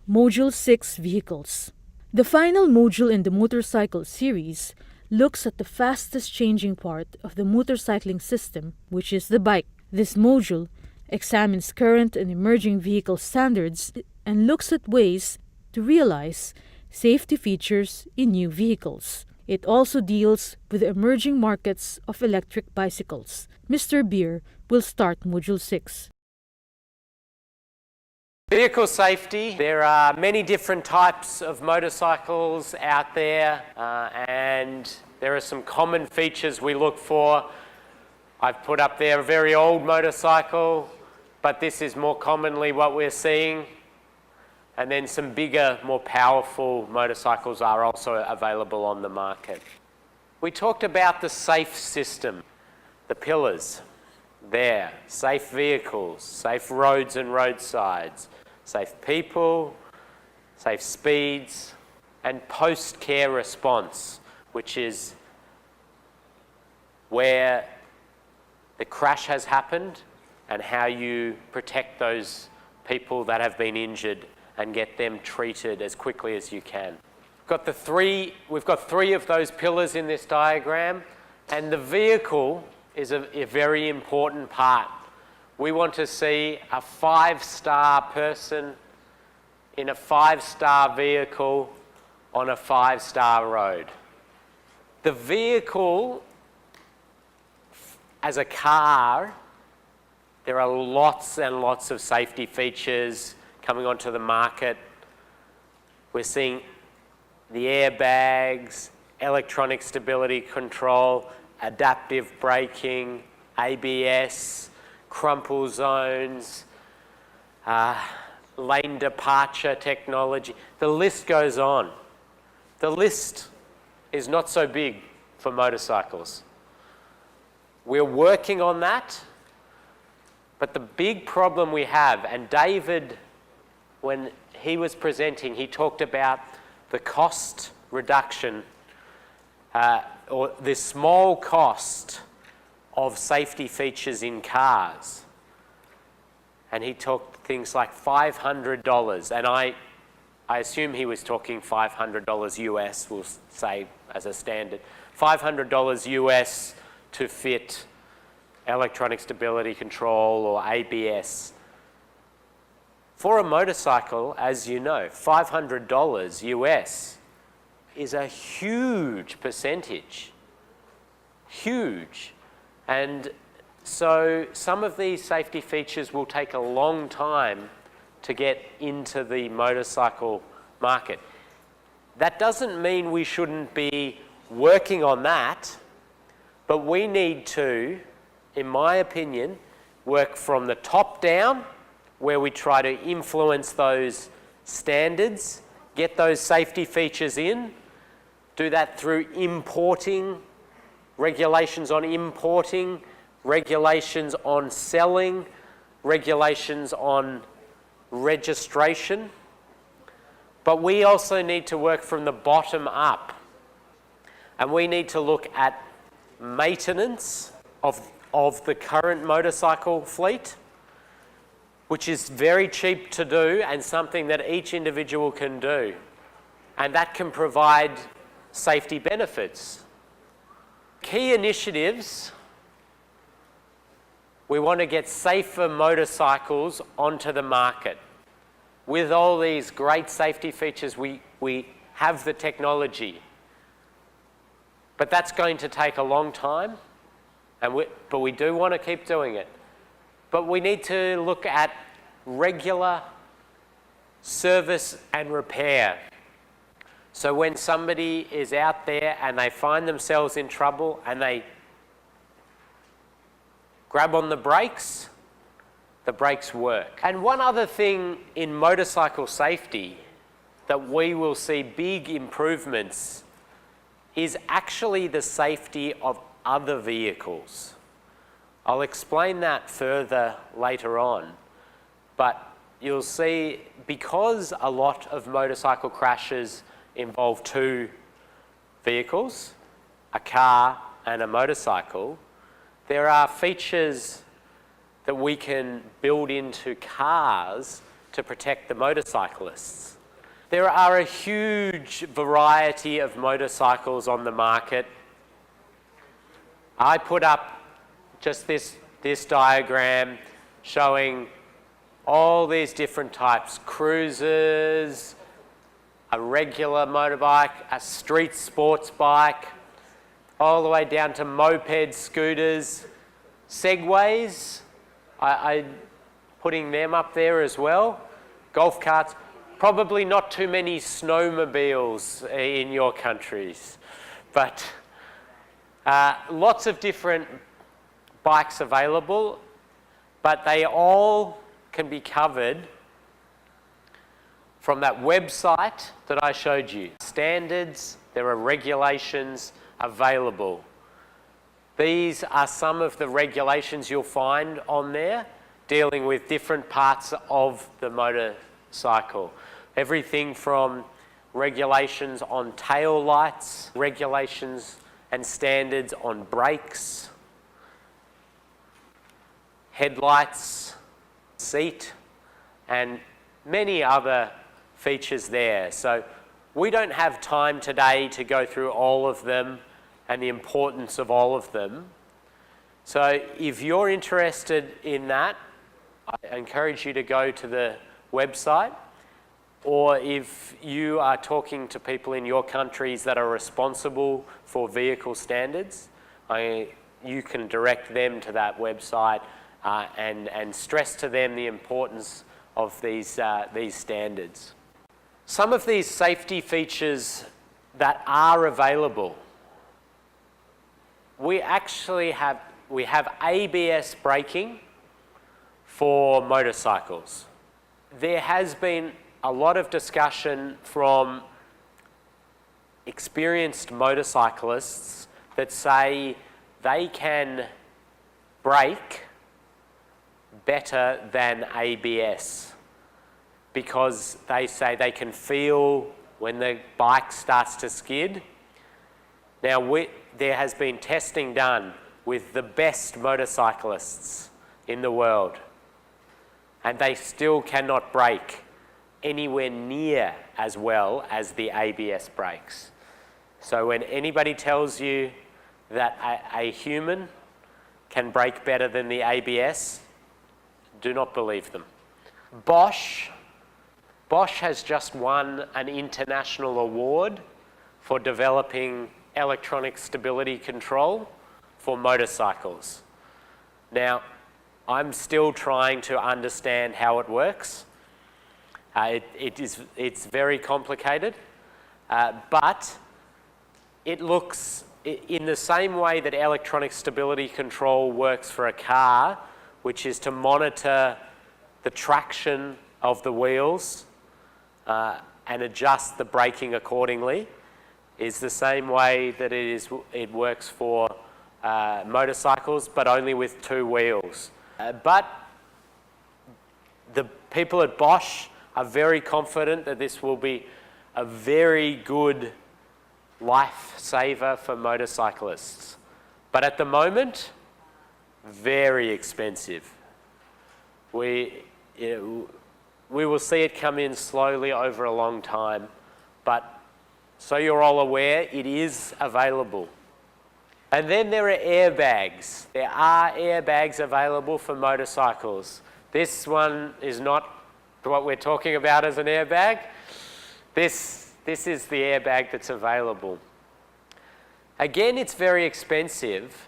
Module 6 Vehicles. The final module in the motorcycle series looks at the fastest changing part of the motorcycling system, which is the bike. This module examines current and emerging vehicle standards and looks at ways to realize safety features in new vehicles. It also deals with the emerging markets of electric bicycles. Mr. Beer will start Module 6. Vehicle safety. There are many different types of motorcycles out there and there are some common features we look for. I've put up there a very old motorcycle, but this is more commonly what we're seeing. And then some bigger, more powerful motorcycles are also available on the market. We talked about the safe system, the pillars there, safe vehicles, safe roads and roadsides, safe people, safe speeds, and post-care response, which is where the crash has happened and how you protect those people that have been injured and get them treated as quickly as you can. We've got three of those pillars in this diagram, and the vehicle is a very important part. We want to see a 5-star person in a 5-star vehicle on a 5-star road. The vehicle as a car, there are lots and lots of safety features coming onto the market. We're seeing the airbags, electronic stability control, adaptive braking, ABS, crumple zones, lane departure technology. The list goes on. The list is not so big for motorcycles. We're working on that, but the big problem we have, and David, when he was presenting, he talked about the cost reduction or the small cost of safety features in cars. And he talked things like $500, and I assume he was talking $500 US, we'll say as a standard. $500 US to fit electronic stability control or ABS. For a motorcycle, as you know, $500 US is a huge percentage. Huge. And so some of these safety features will take a long time to get into the motorcycle market. That doesn't mean we shouldn't be working on that, but we need to, in my opinion, work from the top down, where we try to influence those standards, get those safety features in, do that through importing, regulations on importing, regulations on selling, regulations on registration. But we also need to work from the bottom up, and we need to look at maintenance of the current motorcycle fleet, which is very cheap to do and something that each individual can do. And that can provide safety benefits. Key initiatives, we want to get safer motorcycles onto the market. With all these great safety features, we have the technology. But that's going to take a long time, but we do want to keep doing it. But we need to look at regular service and repair. So when somebody is out there and they find themselves in trouble and they grab on the brakes work. And one other thing in motorcycle safety that we will see big improvements is actually the safety of other vehicles. I'll explain that further later on, but you'll see because a lot of motorcycle crashes involve two vehicles, a car and a motorcycle, there are features that we can build into cars to protect the motorcyclists. There are a huge variety of motorcycles on the market. I put up just this diagram showing all these different types: cruisers, a regular motorbike, a street sports bike, all the way down to mopeds, scooters, segways. I putting them up there as well. Golf carts. Probably not too many snowmobiles in your countries, but lots of different bikes available, but they all can be covered from that website that I showed you. Standards, there are regulations available. These are some of the regulations you'll find on there dealing with different parts of the motorcycle. Everything from regulations on tail lights, regulations and standards on brakes, headlights, seat, and many other features there. So we don't have time today to go through all of them and the importance of all of them. So if you're interested in that, I encourage you to go to the website, or if you are talking to people in your countries that are responsible for vehicle standards, you can direct them to that website and stress to them the importance of these standards. Some of these safety features that are available, we have ABS braking for motorcycles. There has been a lot of discussion from experienced motorcyclists that say they can brake better than ABS because they say they can feel when the bike starts to skid. Now, there has been testing done with the best motorcyclists in the world, and they still cannot brake anywhere near as well as the ABS brakes. So when anybody tells you that a human can brake better than the ABS, do not believe them. Bosch has just won an international award for developing electronic stability control for motorcycles. Now, I'm still trying to understand how it works. It's very complicated, but it looks in the same way that electronic stability control works for a car, which is to monitor the traction of the wheels and adjust the braking accordingly, is the same way that it works for motorcycles, but only with two wheels. But the people at Bosch are very confident that this will be a very good lifesaver for motorcyclists. But at the moment, very expensive. We will see it come in slowly over a long time, but so you're all aware, it is available. And then there are airbags. There are airbags available for motorcycles. This one is not what we're talking about as an airbag. This is the airbag that's available. Again, it's very expensive,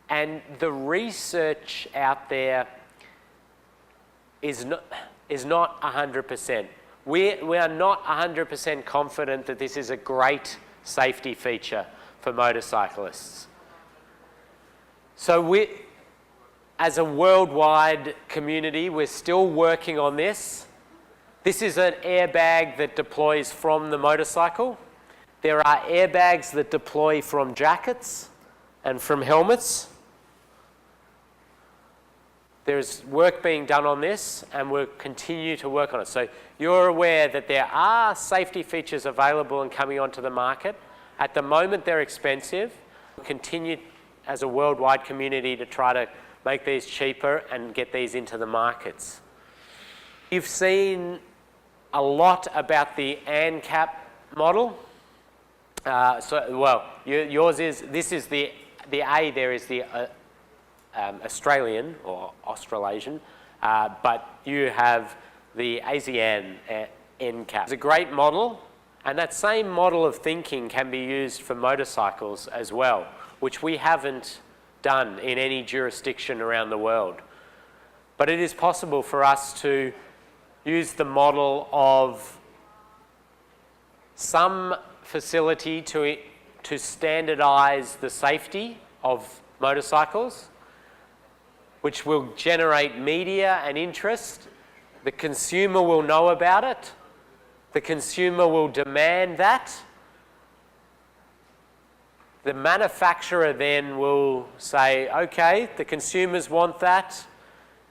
and the research out there is not 100%. We are not 100% confident that this is a great safety feature for motorcyclists. So as a worldwide community, we're still working on this. This is an airbag that deploys from the motorcycle. There are airbags that deploy from jackets and from helmets. There's work being done on this, and we'll continue to work on it. So you're aware that there are safety features available and coming onto the market. At the moment, they're expensive. We'll continue as a worldwide community to try to make these cheaper and get these into the markets. You've seen a lot about the ANCAP model. Yours is, this is the A there is the Australian or Australasian, but you have the ASEAN NCAP. It's a great model, and that same model of thinking can be used for motorcycles as well, which we haven't done in any jurisdiction around the world. But it is possible for us to use the model of some facility to standardise the safety of motorcycles, which will generate media and interest. The consumer will know about it. The consumer will demand that. The manufacturer then will say, okay, the consumers want that,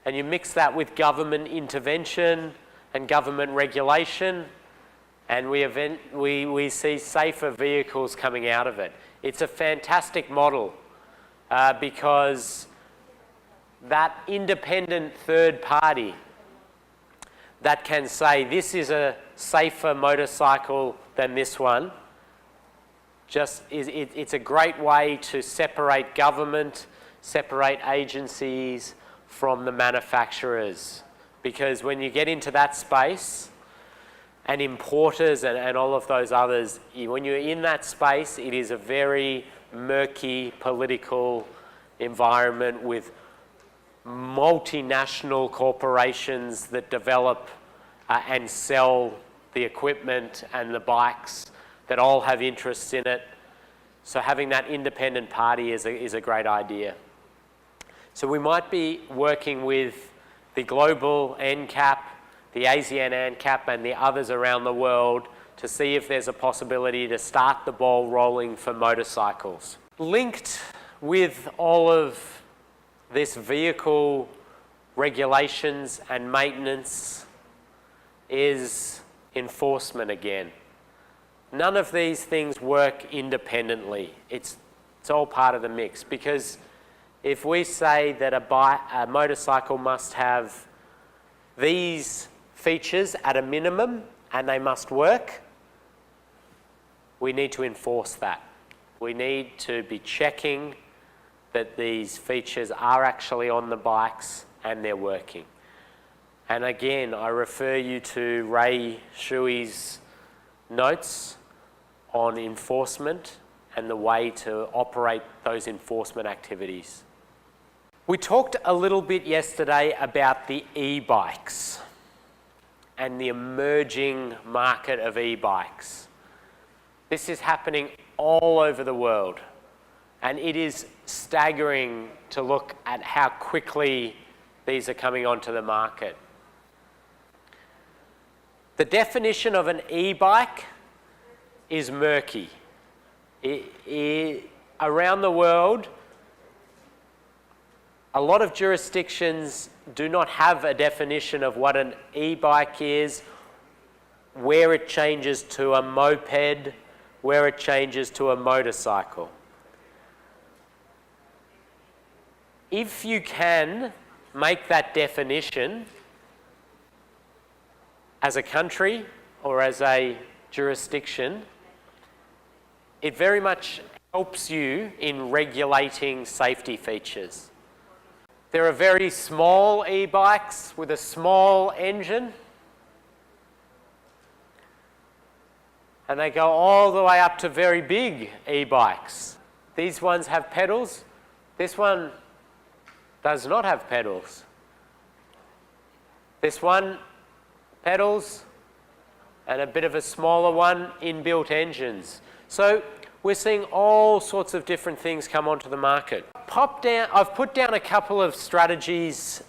and you mix that with government intervention and government regulation, and we see safer vehicles coming out of it. It's a fantastic model because that independent third party that can say this is a safer motorcycle than this one, it's a great way to separate government, separate agencies from the manufacturers. Because when you get into that space, and importers and all of those others, when you're in that space, it is a very murky political environment with multinational corporations that develop and sell the equipment and the bikes that all have interests in it. So having that independent party is a great idea. So we might be working with the global NCAP, the ASEAN NCAP, and the others around the world to see if there's a possibility to start the ball rolling for motorcycles. Linked with all of this vehicle regulations and maintenance is enforcement again. None of these things work independently. It's all part of the mix, because if we say that a motorcycle must have these features at a minimum and they must work, we need to enforce that. We need to be checking that these features are actually on the bikes and they're working. And again, I refer you to Ray Shuey's notes on enforcement and the way to operate those enforcement activities. We talked a little bit yesterday about the e-bikes and the emerging market of e-bikes. This is happening all over the world, and it is staggering to look at how quickly these are coming onto the market. The definition of an e-bike is murky. Around the world, a lot of jurisdictions do not have a definition of what an e-bike is, where it changes to a moped, where it changes to a motorcycle. If you can make that definition as a country or as a jurisdiction, it very much helps you in regulating safety features. There are very small e-bikes with a small engine, and they go all the way up to very big e-bikes. These ones have pedals. This one does not have pedals. This one, pedals, and a bit of a smaller one, inbuilt engines. So we're seeing all sorts of different things come onto the market. I've put down a couple of strategies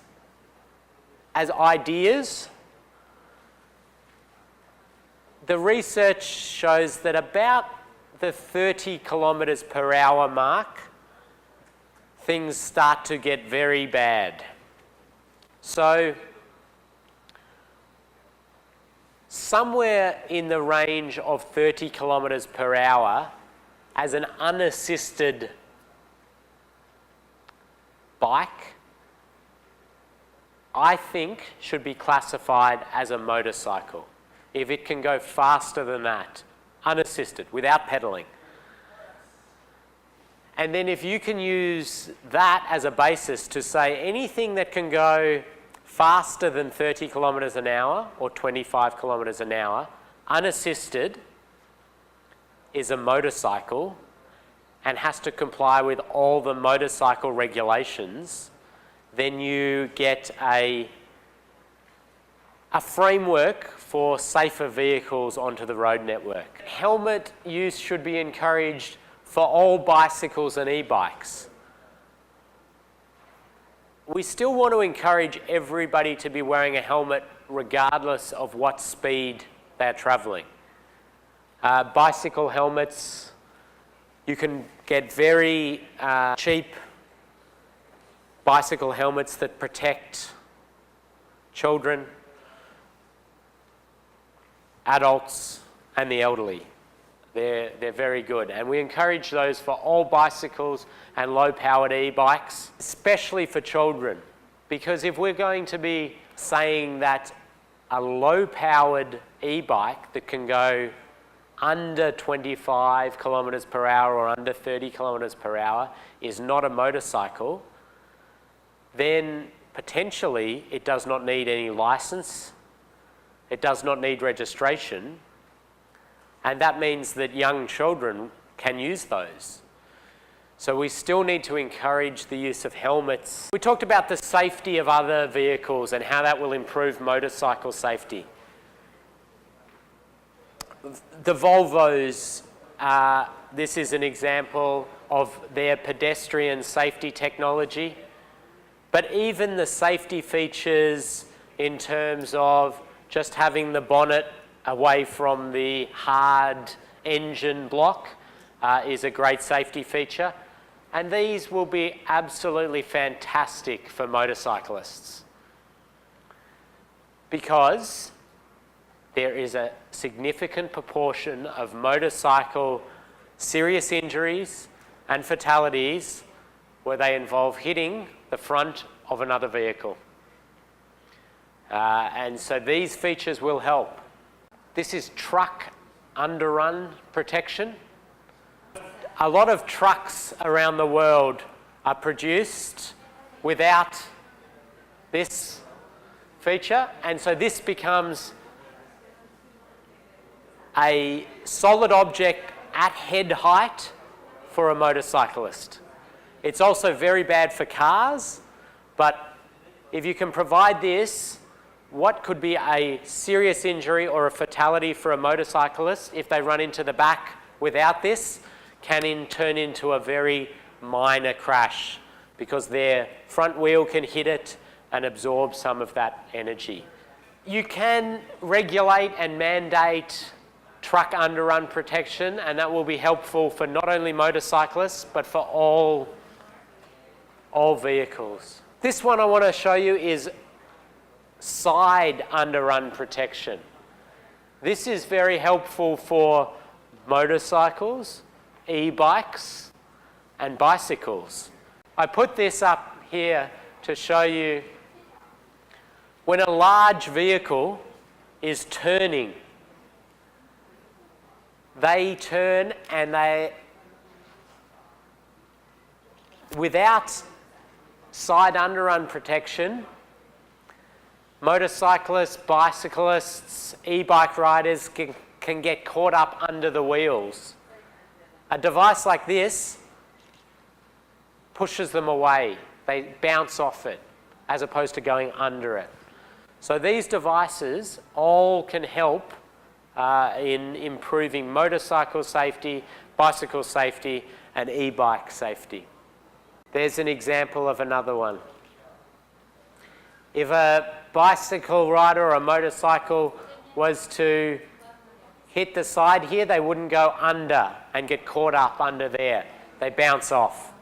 as ideas. The research shows that about the 30 kilometres per hour mark, things start to get very bad. So somewhere in the range of 30 kilometres per hour as an unassisted bike, I think should be classified as a motorcycle. if it can go faster than that, unassisted, without pedaling. And then if you can use that as a basis to say anything that can go faster than 30 kilometres an hour or 25 kilometres an hour, unassisted, is a motorcycle and has to comply with all the motorcycle regulations, then you get a framework for safer vehicles onto the road network. Helmet use should be encouraged for all bicycles and e-bikes. We still want to encourage everybody to be wearing a helmet regardless of what speed they're travelling. Bicycle helmets, you can get very cheap bicycle helmets that protect children, adults and the elderly. They're very good, and we encourage those for all bicycles and low-powered e-bikes, especially for children, because if we're going to be saying that a low-powered e-bike that can go under 25 kilometres per hour or under 30 kilometres per hour is not a motorcycle, then potentially it does not need any licence, it does not need registration, and that means that young children can use those. So we still need to encourage the use of helmets. We talked about the safety of other vehicles and how that will improve motorcycle safety. The Volvos, this is an example of their pedestrian safety technology, but even the safety features in terms of just having the bonnet away from the hard engine block is a great safety feature. And these will be absolutely fantastic for motorcyclists because there is a significant proportion of motorcycle serious injuries and fatalities where they involve hitting the front of another vehicle. And so these features will help. This is truck underrun protection. A lot of trucks around the world are produced without this feature, and so this becomes a solid object at head height for a motorcyclist. It's also very bad for cars, but if you can provide this, what could be a serious injury or a fatality for a motorcyclist if they run into the back without this can turn into a very minor crash because their front wheel can hit it and absorb some of that energy. You can regulate and mandate truck underrun protection, and that will be helpful for not only motorcyclists but for all vehicles. This one I want to show you is side underrun protection. This is very helpful for motorcycles, e-bikes and bicycles. I put this up here to show you when a large vehicle is turning. They turn and without side underrun protection, motorcyclists, bicyclists, e-bike riders can get caught up under the wheels. A device like this pushes them away. They bounce off it as opposed to going under it. So these devices all can help in improving motorcycle safety, bicycle safety, and e-bike safety. There's an example of another one. If a bicycle rider or a motorcycle was to hit the side here, they wouldn't go under and get caught up under there. They bounce off.